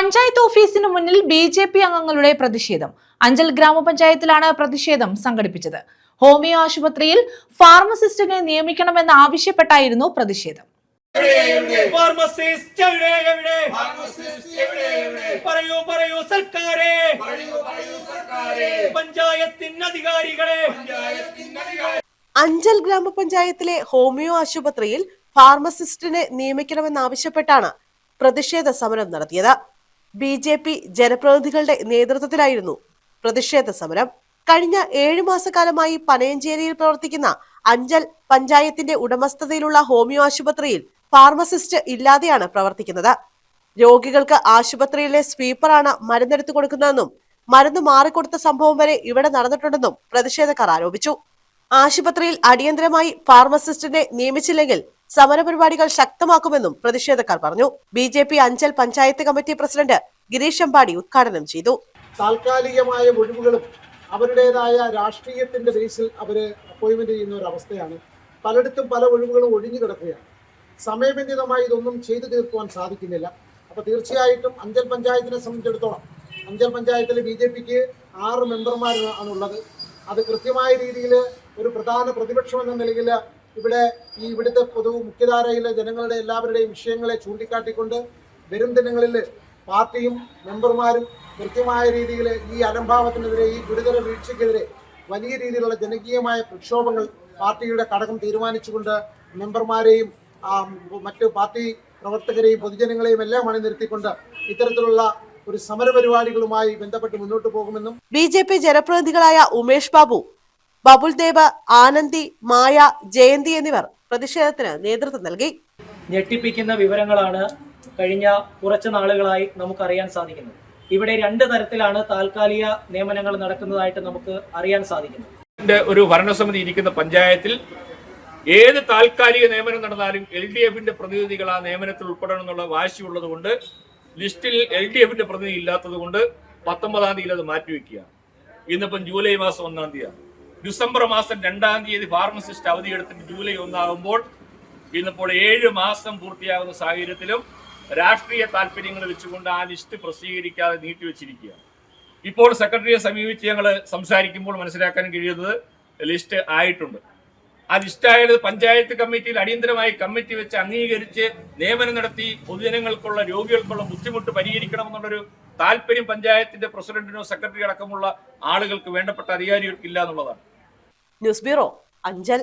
പഞ്ചായത്ത് ഓഫീസിന് മുന്നിൽ ബി.ജെ.പി. അംഗങ്ങളുടെ പ്രതിഷേധം. അഞ്ചൽ ഗ്രാമപഞ്ചായത്തിലാണ് പ്രതിഷേധം സംഘടിപ്പിച്ചത്. ഹോമിയോ ആശുപത്രിയിൽ ഫാർമസിസ്റ്റിനെ നിയമിക്കണമെന്ന് ആവശ്യപ്പെട്ടായിരുന്നു പ്രതിഷേധം. അഞ്ചൽ ഗ്രാമപഞ്ചായത്തിലെ ഹോമിയോ ആശുപത്രിയിൽ ഫാർമസിസ്റ്റിനെ നിയമിക്കണമെന്നാവശ്യപ്പെട്ടാണ് പ്രതിഷേധ സമരം നടത്തിയത്. ബി.ജെ.പി. ജനപ്രതിനിധികളുടെ നേതൃത്വത്തിലായിരുന്നു പ്രതിഷേധ സമരം. കഴിഞ്ഞ 7 മാസക്കാലമായി പനയഞ്ചേരിയിൽ പ്രവർത്തിക്കുന്ന അഞ്ചൽ പഞ്ചായത്തിന്റെ ഉടമസ്ഥതയിലുള്ള ഹോമിയോ ആശുപത്രിയിൽ ഫാർമസിസ്റ്റ് ഇല്ലാതെയാണ് പ്രവർത്തിക്കുന്നത്. രോഗികൾക്ക് ആശുപത്രിയിലെ സ്വീപ്പറാണ് മരുന്നെടുത്തു കൊടുക്കുന്നതെന്നും മരുന്ന് മാറിക്കൊടുത്ത സംഭവം വരെ ഇവിടെ നടന്നിട്ടുണ്ടെന്നും പ്രതിഷേധക്കാർ ആരോപിച്ചു. ആശുപത്രിയിൽ അടിയന്തരമായി ഫാർമസിസ്റ്റിനെ നിയമിച്ചില്ലെങ്കിൽ സമരപരിപാടികൾ ശക്തമാക്കുമെന്നും പ്രതിഷേധക്കാർ പറഞ്ഞു. BJP. Anchal panchayat committee president Girish Ambadi ഉദ്ഘാടനം ചെയ്തു. താൽക്കാലികമായ ഒഴിവുകളും അവരുടേതായ രാഷ്ട്രീയത്തിന്റെ ബേസിൽ അവര് അപ്പോയിന്റ്മെന്റ് ചെയ്യുന്ന ഒരു അവസ്ഥയാണ്. പലയിടത്തും പല ഒഴിവുകളും ഒഴിഞ്ഞു കിടക്കുകയാണ്. സമയബന്ധിതമായി ഇതൊന്നും ചെയ്തു തീർക്കുവാൻ സാധിക്കുന്നില്ല. അപ്പോൾ തീർച്ചയായിട്ടും അഞ്ചൽ പഞ്ചായത്തിനെ സംബന്ധിച്ചിടത്തോളം അഞ്ചൽ പഞ്ചായത്തിൽ ബി.ജെ.പിക്ക് 6 മെമ്പർമാരാണുള്ളത്. അത് കൃത്യമായ രീതിയിൽ ഒരു പ്രധാന പ്രതിപക്ഷം എന്ന നിലയിൽ ഇവിടുത്തെ മുഖ്യധാരയിലെ ജനങ്ങളുടെ എല്ലാവരുടെയും വിഷയങ്ങളെ ചൂണ്ടിക്കാട്ടിക്കൊണ്ട് വരും ദിനങ്ങളിൽ പാർട്ടിയും മെമ്പർമാരും കൃത്യമായ രീതിയിൽ ഈ അലംഭാവത്തിനെതിരെ, ഈ ഗുരുതര വീഴ്ചയ്ക്കെതിരെ വലിയ രീതിയിലുള്ള ജനകീയമായ പ്രക്ഷോഭങ്ങൾ പാർട്ടിയുടെ ഘടകം തീരുമാനിച്ചുകൊണ്ട് മെമ്പർമാരെയും മറ്റു പാർട്ടി പ്രവർത്തകരെയും പൊതുജനങ്ങളെയും എല്ലാം അണിനിരത്തിക്കൊണ്ട് ഇത്തരത്തിലുള്ള ഒരു സമരപരിപാടികളുമായി ബന്ധപ്പെട്ട് മുന്നോട്ട് പോകുമെന്നും ബി.ജെ.പി. ജനപ്രതിനിധികളായ ഉമേഷ് ബാബു, ബബുൽ ദേവ്, ആനന്ദി, മായ, ജയന്തി എന്നിവർ പ്രതിഷേധത്തിന് നേതൃത്വം നൽകി. ഞെട്ടിപ്പിക്കുന്ന വിവരങ്ങളാണ് കഴിഞ്ഞ കുറച്ച് നാളുകളായി നമുക്കറിയാൻ സാധിക്കുന്നത്. ഇവിടെ 2 തരത്തിലാണ് താൽക്കാലിക നിയമനങ്ങൾ നടക്കുന്നതായിട്ട് നമുക്ക് അറിയാൻ സാധിക്കുന്നത്. ഒരു ഭരണസമിതി ഇരിക്കുന്ന പഞ്ചായത്തിൽ ഏത് താൽക്കാലിക നിയമനം നടന്നാലും LDF-ന്റെ പ്രതിനിധികൾ ആ നിയമനത്തിൽ ഉൾപ്പെടണം എന്നുള്ള വാശിയുള്ളത് കൊണ്ട് ലിസ്റ്റിൽ LDF-ന്റെ പ്രതിനിധി ഇല്ലാത്തത് കൊണ്ട് 19-ാം തീയതി അത് മാറ്റിവെക്കുക. ഇന്നിപ്പം ജൂലൈ മാസം 1-ാം തീയതി, ഡിസംബർ മാസം 2-ാം തീയതി ഫാർമസിസ്റ്റ് അവധിയെടുത്തിട്ട് ജൂലൈ 1 ആകുമ്പോൾ ഇന്നിപ്പോൾ 7 മാസം പൂർത്തിയാകുന്ന സാഹചര്യത്തിലും രാഷ്ട്രീയ താല്പര്യങ്ങൾ വെച്ചുകൊണ്ട് ആ ലിസ്റ്റ് പ്രസിദ്ധീകരിക്കാതെ നീട്ടിവെച്ചിരിക്കുക. ഇപ്പോൾ സെക്രട്ടറിയെ സമീപിച്ച് ഞങ്ങൾ സംസാരിക്കുമ്പോൾ മനസ്സിലാക്കാൻ കഴിയുന്നത് ലിസ്റ്റ് ആയിട്ടുണ്ട്. ആ ലിസ്റ്റായത് പഞ്ചായത്ത് കമ്മിറ്റിയിൽ അടിയന്തരമായി കമ്മിറ്റി വെച്ച് അംഗീകരിച്ച് നിയമനം നടത്തി പൊതുജനങ്ങൾക്കുള്ള, രോഗികൾക്കുള്ള ബുദ്ധിമുട്ട് പരിഹരിക്കണമെന്നുള്ളൊരു താല്പര്യം പഞ്ചായത്തിന്റെ പ്രസിഡന്റിനോ സെക്രട്ടറി അടക്കമുള്ള ആളുകൾക്ക്, വേണ്ടപ്പെട്ട അധികാരികൾക്ക് ഇല്ല എന്നുള്ളതാണ്. News bureau, Anchal.